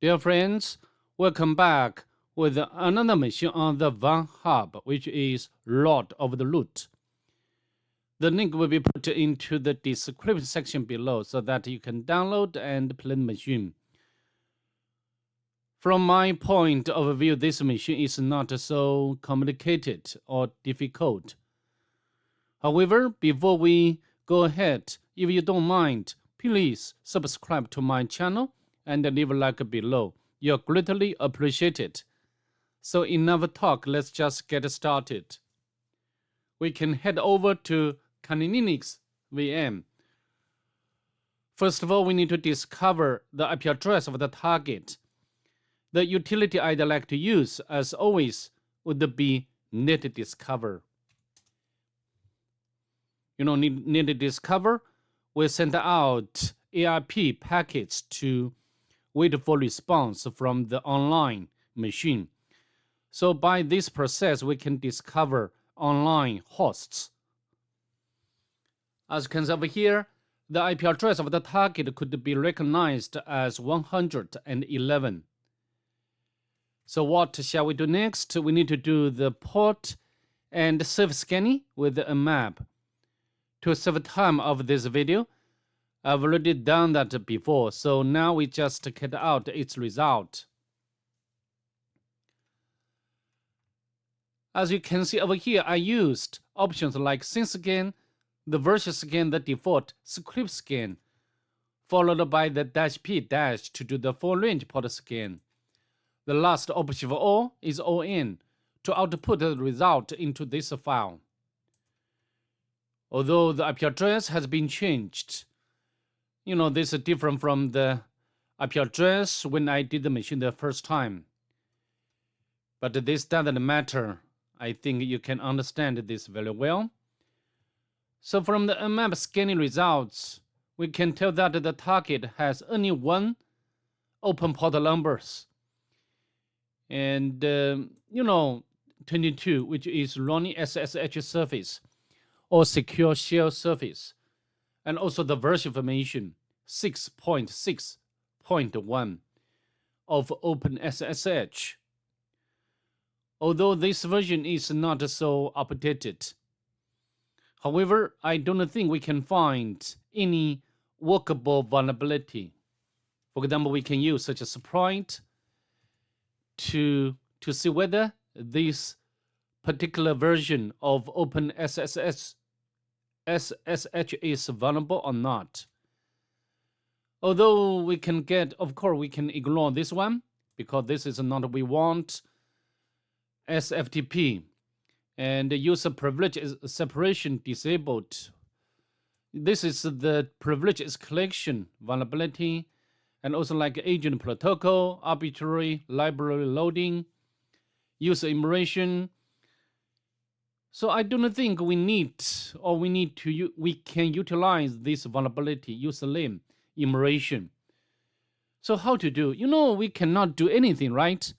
Dear friends, welcome back with another mission on the Van Hub, which is Lord of the Loot. The link will be put into the description section below so that you can download and play the machine. From my point of view, this machine is not so complicated or difficult. However, before we go ahead, if you don't mind, please subscribe to my channel and leave a like below. You're greatly appreciated. So enough talk, let's just get started. We can head over to Kali Linux VM. First of all, we need to discover the IP address of the target. The utility I'd like to use, as always, would be netdiscover. Netdiscover will send out ARP packets to wait for response from the online machine. So by this process, we can discover online hosts. As you can see over here, the IP address of the target could be recognized as 111. So what shall we do next? We need to do the port and surface scanning with a map. To save time of this video, I've already done that before, so now we just get out its result. As you can see over here, I used options like SyncScan, the version scan, the default script scan, followed by the -P- to do the full range port scan. The last option of all is ON to output the result into this file. Although the IP address has been changed, this is different from the IP address when I did the machine the first time. But this doesn't matter. I think you can understand this very well. So from the Nmap scanning results, we can tell that the target has only one open port numbers. And, 22, which is running SSH service or secure shell service. And also the version information 6.6.1 of OpenSSH. Although this version is not so updated. However, I don't think we can find any workable vulnerability. For example, we can use such a sprite to see whether this particular version of OpenSSH is vulnerable or not. Although we can we can ignore this one because this is not what we want. SFTP and the user privilege separation disabled. This is the privilege escalation vulnerability, and also like agent protocol, arbitrary library loading, user immersion. So I don't think we can utilize this vulnerability, user name immersion. So how to do? We cannot do anything, right?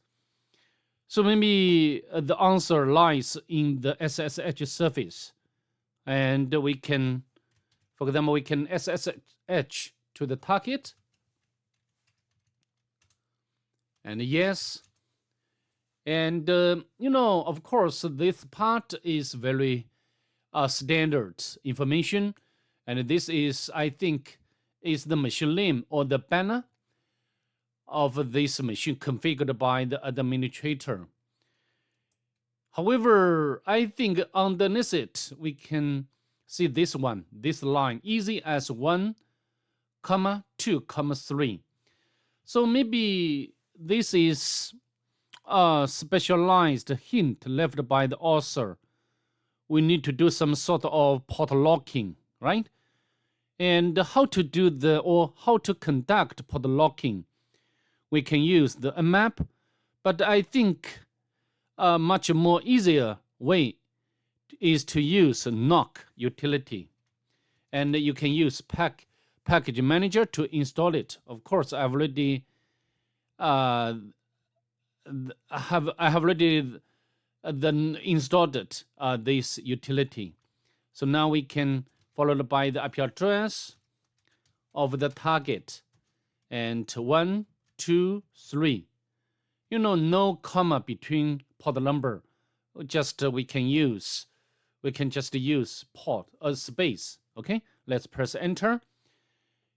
So maybe the answer lies in the SSH service. And we can, for example, we can SSH to the target. And yes. And, of course, this part is very standard information. And this is, I think, is the machine name or the banner of this machine configured by the administrator. However, I think underneath it, we can see this line, easy as 1, 2, 3. So maybe this is a specialized hint left by the author. We need to do some sort of port locking, right? And how to conduct port locking. We can use the Nmap, but I think a much more easier way is to use Knock utility. And you can use package manager to install it. Of course, I have already installed it, this utility. So now we can follow by the IP address of the target and 1 2, 3. No comma between port number. Just we can just use port as space. Okay, let's press enter.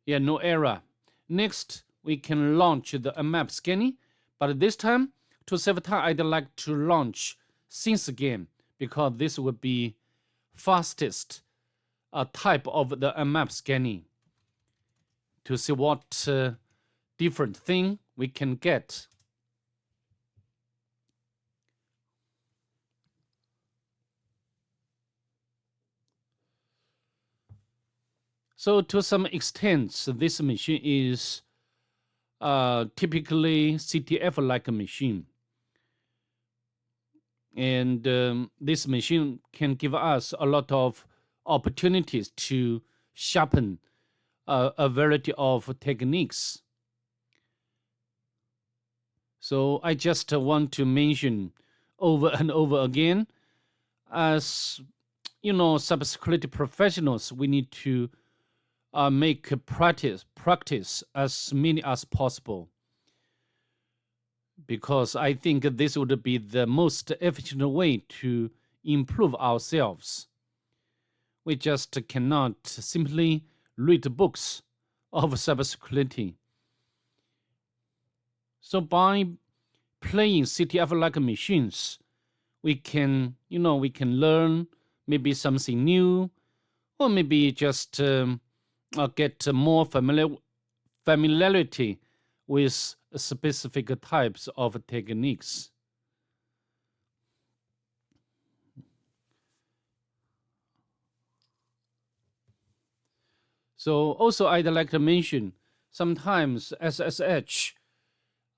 Yeah, no error. Next, we can launch the Nmap scanning, but this time, to save time, I'd like to launch Since again, because this would be fastest type of the Nmap scanning to see what different thing we can get. So to some extent, this machine is typically CTF-like machine. And this machine can give us a lot of opportunities to sharpen a variety of techniques. So I just want to mention over and over again, as cybersecurity professionals, we need to make practice as many as possible, because I think this would be the most efficient way to improve ourselves. We just cannot simply read books of cybersecurity. So by playing CTF-like machines, we can learn maybe something new, or maybe just get more familiarity with specific types of techniques. So also I'd like to mention, sometimes SSH,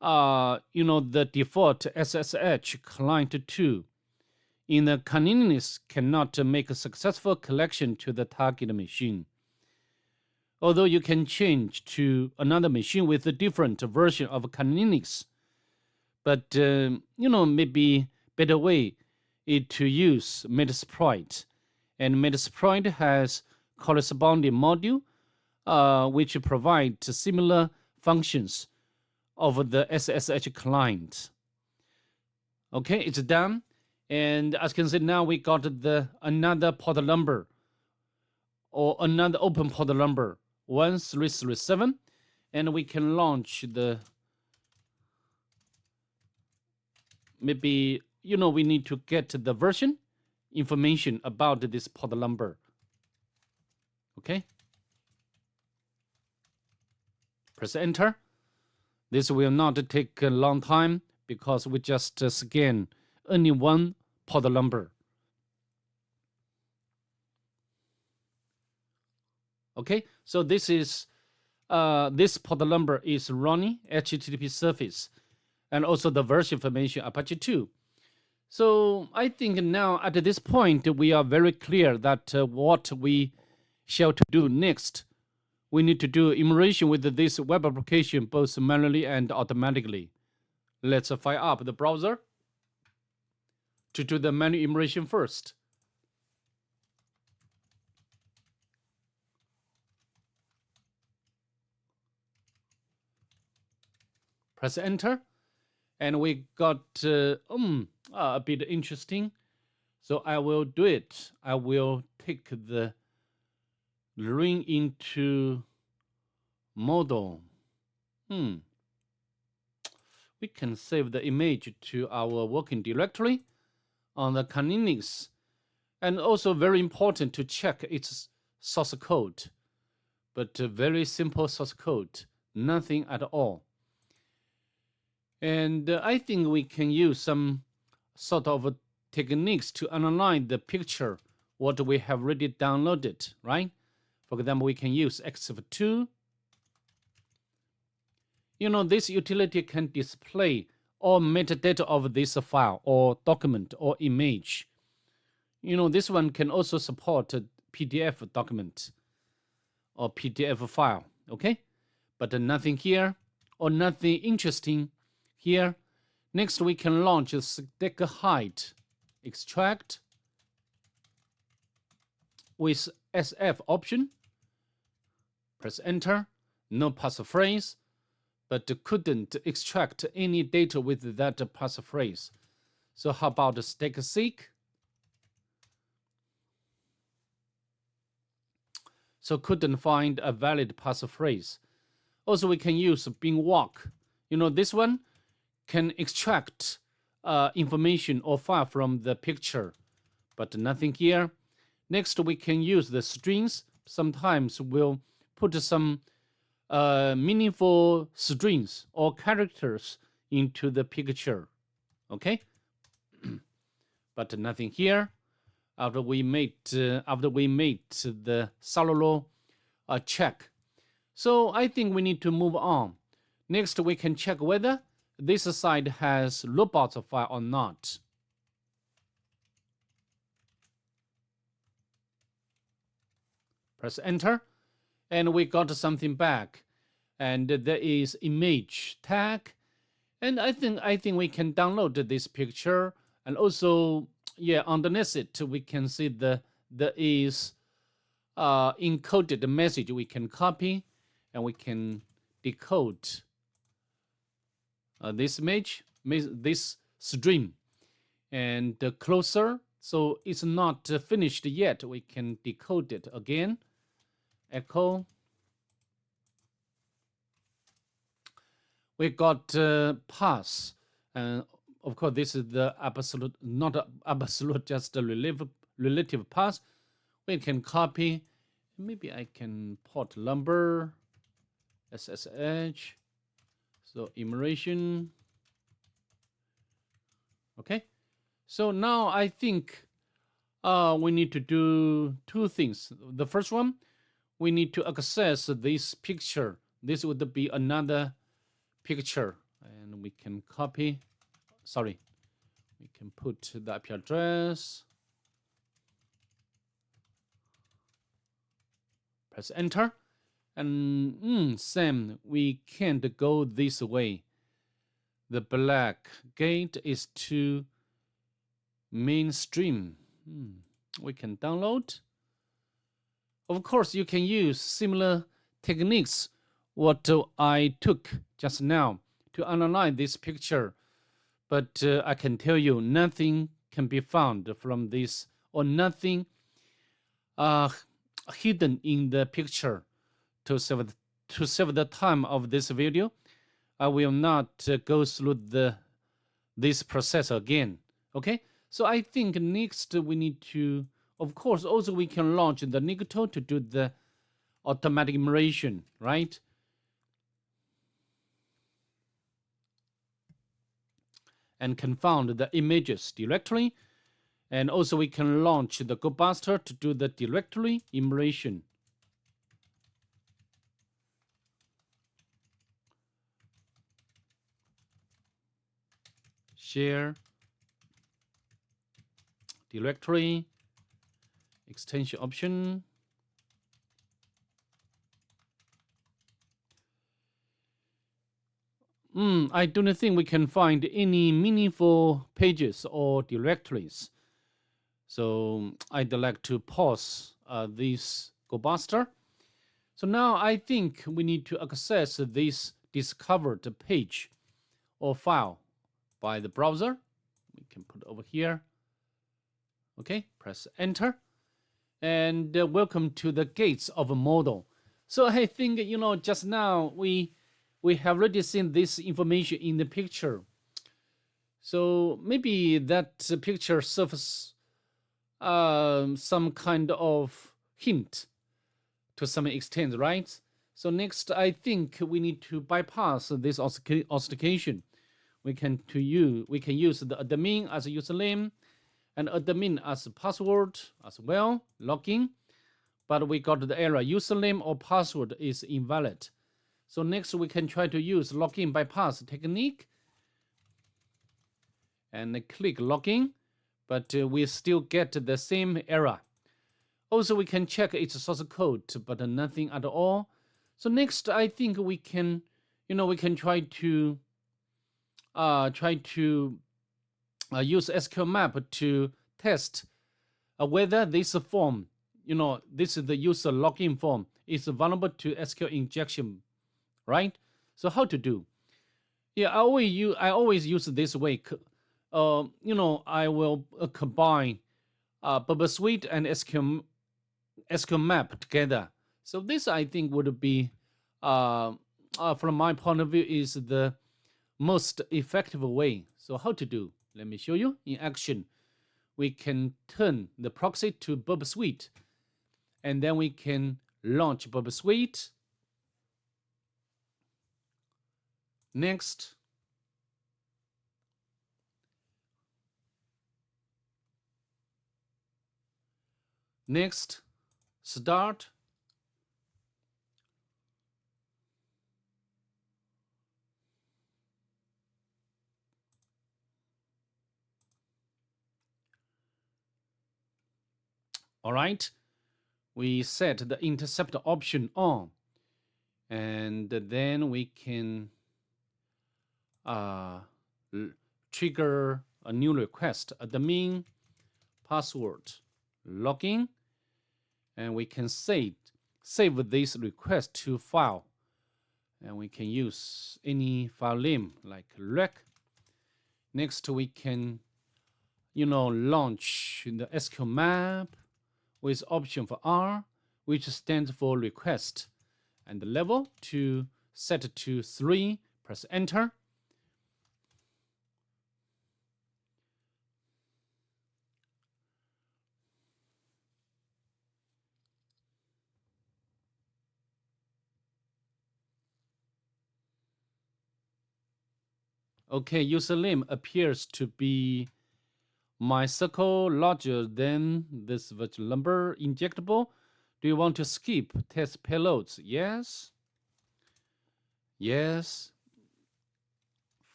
the default SSH client 2 in the Caninius cannot make a successful connection to the target machine. Although you can change to another machine with a different version of Caninius, but maybe better way is to use Metasploit, and Metasploit has corresponding module which provide similar functions of the SSH client. Okay, it's done. And as you can see, now we got another port number, or another open port number, 1337, and we can launch maybe we need to get the version information about this port number. Okay, press enter. This will not take a long time, because we just scan only one port number. Okay, so this port number is running HTTP service, and also the version information Apache 2. So I think now at this point we are very clear that what we shall to do next. We need to do immersion with this web application both manually and automatically. Let's fire up the browser to do the manual immersion first. Press enter, and we got a bit interesting. So I will do it. I will take the ring into model. We can save the image to our working directory on the Caninius, and also very important to check its source code, but very simple source code, nothing at all. And I think we can use some sort of techniques to analyze the picture what we have already downloaded, right? For example, we can use EXIF2. This utility can display all metadata of this file or document or image. This one can also support a PDF document or PDF file, okay? But nothing here, or nothing interesting here. Next, we can launch a stack height extract with SF option. Press enter, no passphrase, but couldn't extract any data with that passphrase. So how about static? So couldn't find a valid passphrase. Also, we can use Bing Walk. This one can extract information or file from the picture, but nothing here. Next, we can use the strings. Sometimes we'll put some meaningful strings or characters into the picture. Okay, but nothing here. After we made the Salolo check, so I think we need to move on. Next, we can check whether this side has robots file or not. Press enter, and we got something back, and there is image tag, and I think we can download this picture, and also underneath it we can see there is encoded message we can copy, and we can decode this image, this stream, and closer. So it's not finished yet. We can decode it again. Echo. We got pass, and of course this is the absolute, not absolute, just the relative pass. We can copy. Maybe I can port number, SSH. So immersion. Okay. So now I think we need to do two things. The first one, we need to access this picture. This would be another picture, and we can copy. Sorry, we can put the IP address. Press enter. And Sam, we can't go this way. The black gate is too mainstream. We can download. Of course, you can use similar techniques what I took just now to analyze this picture. But I can tell you, nothing can be found from this, or nothing hidden in the picture. To save the time of this video, I will not go through this process again. Okay, so I think next we need to, of course, also we can launch the Nikto to do the automatic immersion, right? And confound the images directly, and also we can launch the GoBuster to do the directory immersion. Share directory extension option. I don't think we can find any meaningful pages or directories. So I'd like to pause this GoBuster. So now I think we need to access this discovered page or file by the browser. We can put it over here. Okay, press enter. And welcome to the gates of a model. So I think, just now we have already seen this information in the picture. So maybe that picture serves some kind of hint to some extent, right? So next, I think we need to bypass this authentication. We can use the admin as a username and admin as a password as well, login. But we got the error, username or password is invalid. So next we can try to use login bypass technique and click login, but we still get the same error. Also, we can check its source code, but nothing at all. So next, I think we can, we can try to use SQL map to test whether this form, this is the user login form, is vulnerable to SQL injection, right? So how to do? Yeah, I always use this way. I will combine Bubble Suite and SQL Map together. So this I think would be, uh, from my point of view, is the most effective way. So how to do? Let me show you in action. We can turn the proxy to Bubble Suite, and then we can launch Bubble Suite. Next, start. All right, we set the intercept option on, and then we can uh, trigger a new request, admin password login, and we can save this request to file, and we can use any file name like rec. Next, we can launch the SQL map with option for R, which stands for request, and the level to set to 3. Press enter. Okay, username appears to be my circle larger than this virtual number injectable. Do you want to skip test payloads? Yes. Yes.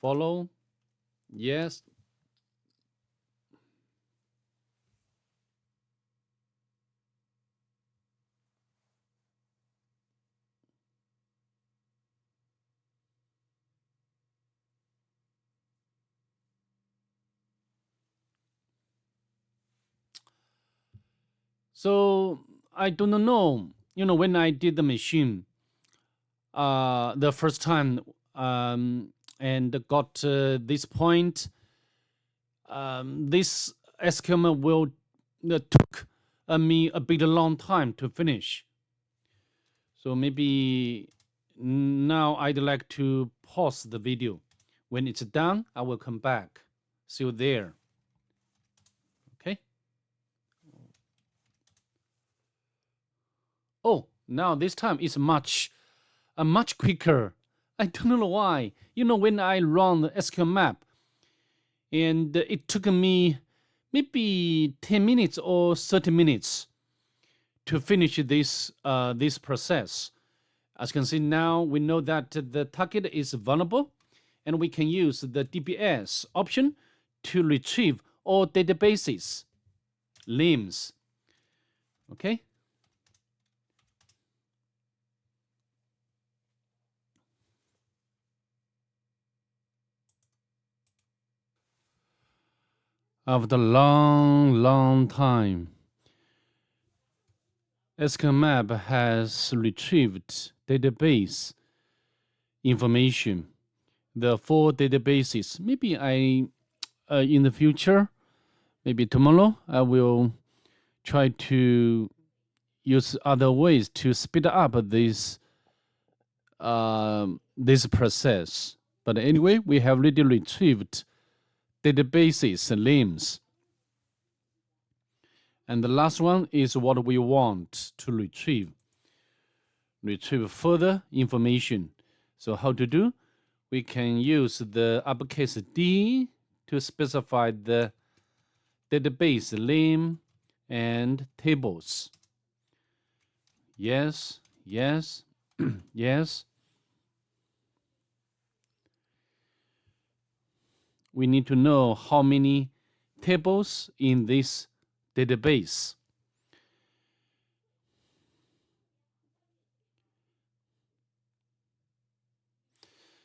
Follow. Yes. So I don't know. When I did the machine, the first time, and got this point, this SQL will took me a bit long time to finish. So maybe now I'd like to pause the video. When it's done, I will come back. See you there. Okay. Oh, now this time it's much quicker. I don't know why. When I run the SQL map, and it took me maybe 10 minutes or 30 minutes to finish this process. As you can see now, we know that the target is vulnerable, and we can use the DBS option to retrieve all databases, names. Okay. After a long time, SQL Map has retrieved database information, the 4 databases. Maybe in the future, maybe tomorrow, I will try to use other ways to speed up this process. But anyway, we have already retrieved databases names. And the last one is what we want to retrieve further information. So how to do? We can use the uppercase D to specify the database name and tables. Yes, yes, yes. We need to know how many tables in this database.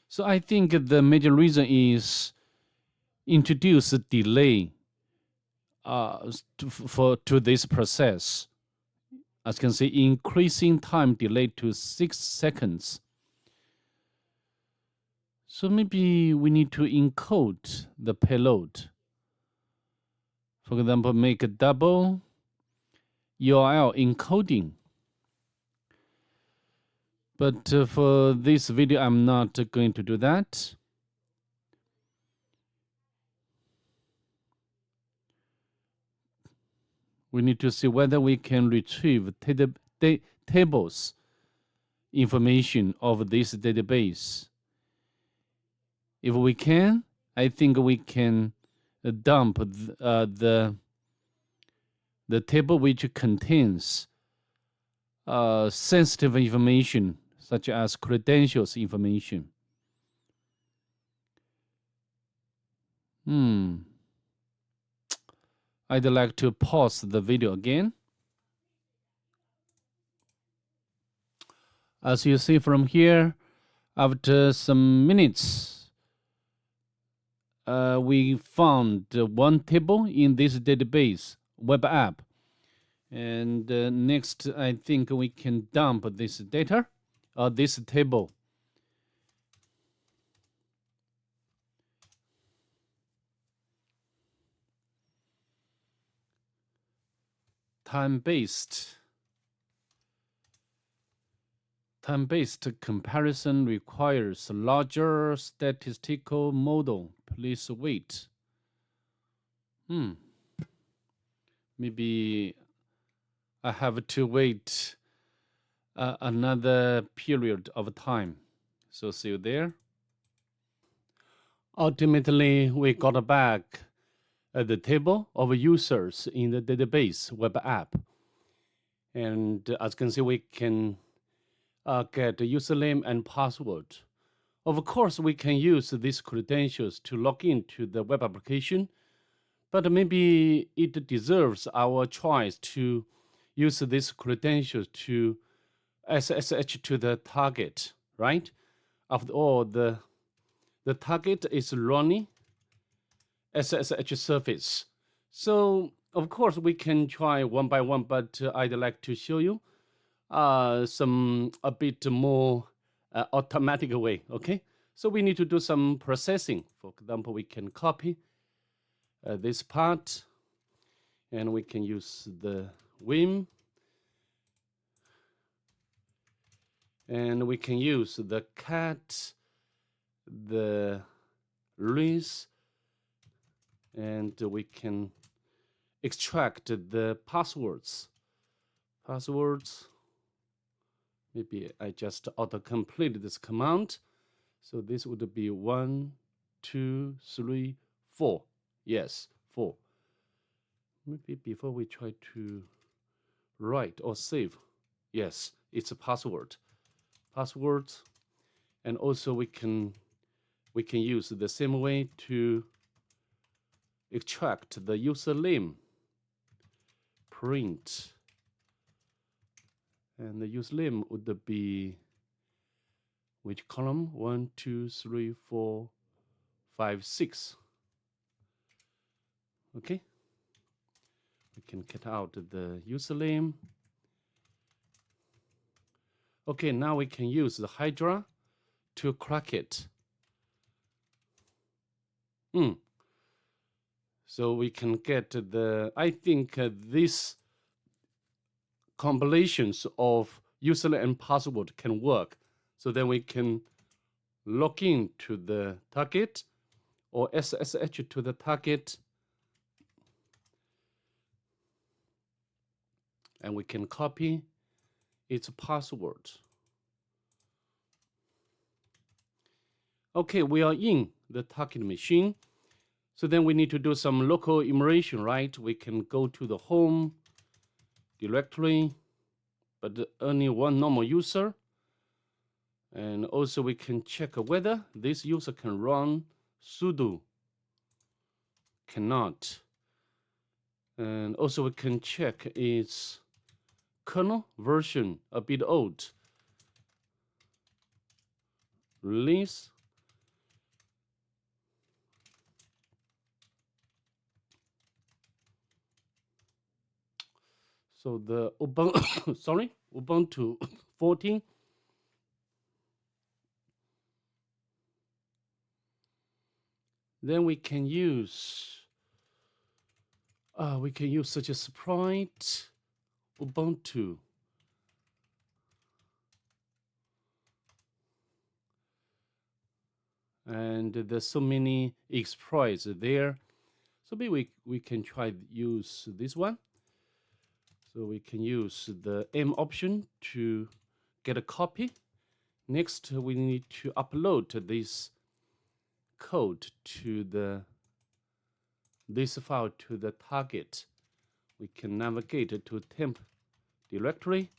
So I think the major reason is introduce a delay to this process. As you can see, increasing time delay to 6 seconds. So maybe we need to encode the payload. For example, make a double URL encoding. But for this video, I'm not going to do that. We need to see whether we can retrieve tables information of this database. If we can, I think we can dump the table which contains sensitive information such as credentials information. I'd like to pause the video again. As you see from here, after some minutes, we found one table in this database web app. And next, I think we can dump this data, this table. Time-based comparison requires larger statistical model. Please wait. Maybe I have to wait another period of time. So see you there. Ultimately, we got back the table of users in the database web app. And as you can see, we can get the username and password. Of course, we can use these credentials to log into the web application, but maybe it deserves our choice to use these credentials to SSH to the target, right? After all, the target is running SSH service. So, of course, we can try one by one, but I'd like to show you a bit more automatic way, okay? So we need to do some processing. For example, we can copy this part, and we can use the Vim, and we can use the cat, the res, and we can extract the passwords. Maybe I just auto-complete this command. So this would be 1, 2, 3, 4. Yes, 4. Maybe before we try to write or save. Yes, it's a password. And also we can use the same way to extract the username. Print. And the username would be which column? 1, 2, 3, 4, 5, 6. Okay. We can cut out the username. Okay, now we can use the Hydra to crack it. So we can get I think these combinations of username and password can work. So then we can log in to the target or SSH to the target. And we can copy its password. Okay, we are in the target machine. So then we need to do some local enumeration, right? We can go to the home directory, but only one normal user. And also we can check whether this user can run sudo. Cannot. And also we can check its kernel version, a bit old. Release. So the Ubuntu 14. Then we can use such a Sprite, Ubuntu. And there's so many exploits there. So maybe we can try use this one. So we can use the M option to get a copy. Next, we need to upload this code to this file to the target. We can navigate to temp directory.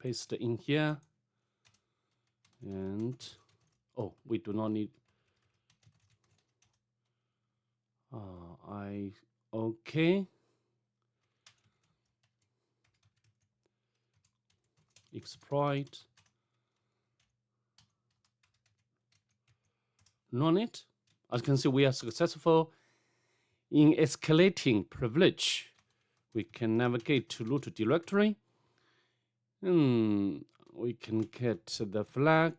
Paste in here. And we do not need okay. Exploit. Run it. As you can see, we are successful in escalating privilege. We can navigate to root directory. We can get the flag.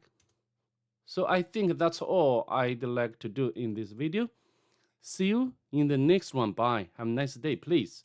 So I think that's all I'd like to do in this video. See you in the next one. Bye. Have a nice day, please.